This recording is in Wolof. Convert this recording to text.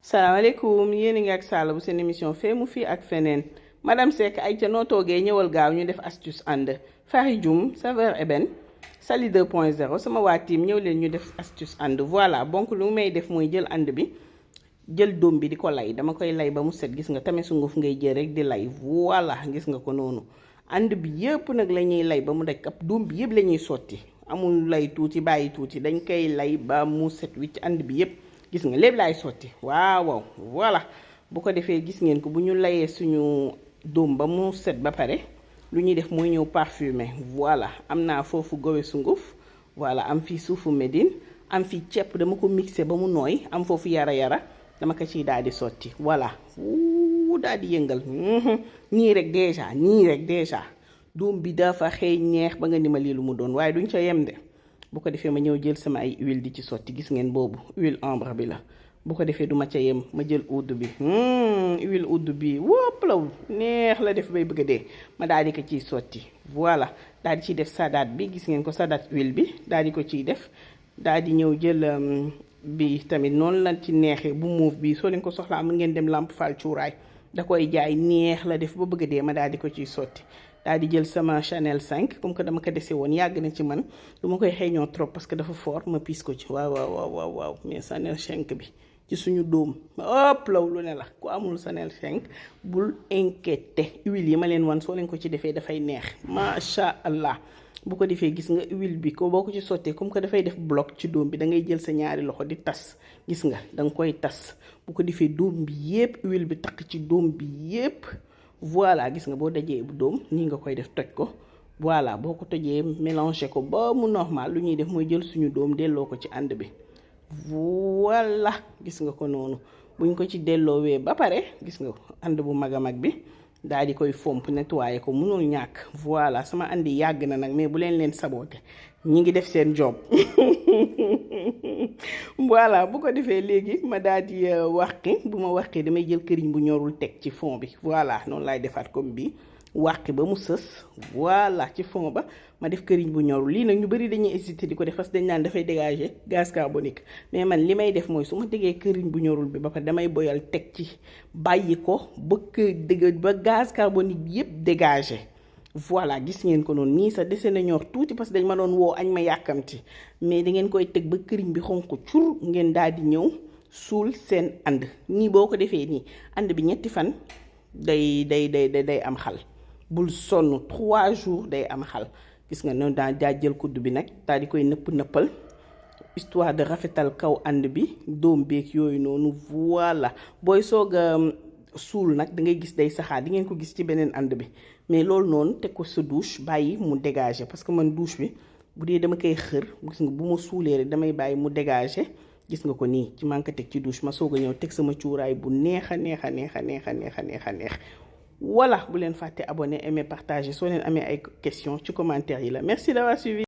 salaamaaleykum yéen a ngi ak Salla bu seen émission fee mu fii ak feneen madame Seck ay ca noo toogee ñëwal gaaw ñu def astuce ànd fari jum saveur ébène Sali 2.0 sama waa team ñëw leen ñu def astuce ànd voilà donc lu may def mooy jël ànd bi jël doom bi di ko lay dama koy lay ba mu set gis nga tamit sunguf ngay jël rek di lay voilà gis nga ko noonu ànd bi yëpp nag la ñuy lay ba mu daj ab doom bi yëpp la ñuy sotti amul lay tuuti bàyyi tuuti dañ koy lay ba mu set wicc ànd bi yëpp gis nga lépp laay sotti waaw voilà bu ko defee gis ngeen ko bu ñu layee suñu doom ba mu set ba pare lu ñuy def mooy ñëw parfumé voilà am naa foofu gowe sunguf voilà am fii suufu Médine am fii ceeb dama ko mixé ba mu nooy am foofu yara dama ko ciy daal di sotti voilà daal di yëngal nii rek déjà doom bi dafa xëy ñeex ba nga ni ma lii lu mu doon waaye duñ ca yem de bu ko defee ma ñëw jël sama ay huile di ci sotti gis ngeen boobu huile ambre bi la bu ko defee du ma ca yem ma jël oud bi huile oud bi wopp la neex la def bay bëgg a dee ma daal di ko ciy sotti voilà daal di ciy def salade bi gis ngeen ko salade huile bi daal di ko ciy def daal di ñëw jël bi tamit noonu la ci neexee bu muuf bi soo leen ko soxlaa mën ngeen dem Lamp Fall cuuraay da koy jaay neex la def ba bëgg a dee ma daal di ko ciy sotti daal di jël sama Chanel 5 comme que dama ko dese woon yàgg na ci man du ma koy xeeñoo trop parce que dafa fort ma piis ko ci waaw mais Chanel 5 bi ci suñu dóom ëpp law lu ne la ku amul Chanel 5 bul inquiété huile yi ma leen wan soo leen ko ci defee dafay neex macha allah bu ko defee gis nga huile bi ko boo ko ci sottee comme que dafay def bloc ci dóom bi da ngay jël sa ñaari loxo di tas gis nga da nga koy tas bu ko defee dóom bi yépp huile bi takk ci dóom bi yépp voilà gis nga boo dajee bu doom nii nga koy def toj ko voilà boo ko tojee mélanger ko ba mu normal lu ñuy def mooy jël suñu doom delloo ko ci ànd bi voilà gis nga ko noonu buñ ko ci delloowee ba pare gis nga ànd bu mag a mag bi daal di koy fomp nettoyer ko mënul ñàkk voilà sama àndi yàgg na nag mais bu leen saboté ñi ngi def seen job voilà bu ko defee léegi ma daal di wàqi bu ma wàqee damay jël këriñ bu ñorul teg ci fond bi voilà noonu laay defaat comme bi wàqi ba mu sës voilà ci fond ba ma def këriñ bu ñorul lii nag ñu bari dañuy hésiter di ko def parce que dañ naan dafay dégager gaz carbonique mais man li may def mooy su ma tegee këriñ bu ñorul bi ba pare damay boyal teg ci bàyyi ko ba gaz carbonique bi yépp dégager voilà gis ngeen ko noonu nii sax dese na ñor tuuti parce que dañ ma doon woo añ ma yàkkamti mais da ngeen koy teg ba këriñ bi xonq cur ngeen daal di ñëw suul seen ànd nii boo ko defee nii ànd bi ñetti fan day am xal bul sonn 3 jours day am xal gis nga noonu daa jël kudd bi nag daal di koy nëppal histoire de rafetal kaw ànd bi doom beeg yooyu noonu voilà booy soog a suul nag da ngay gis day saxaar di ngeen ko gis ci beneen ànd bi mais loolu noonu teg ko sa douche bàyyi mu dégager parce que man douche bi bu dee dama koy xër gis nga bu ma suulee rek damay bàyyi mu dégager gis nga ko nii ci man ko teg ci douche ma soog a ñëw teg sama cuuraay bu neex a neex voilà bu leen fàtte abonné aimer partager soo leen amee ay questions ci commentaire yi la merci d'avoir suivi.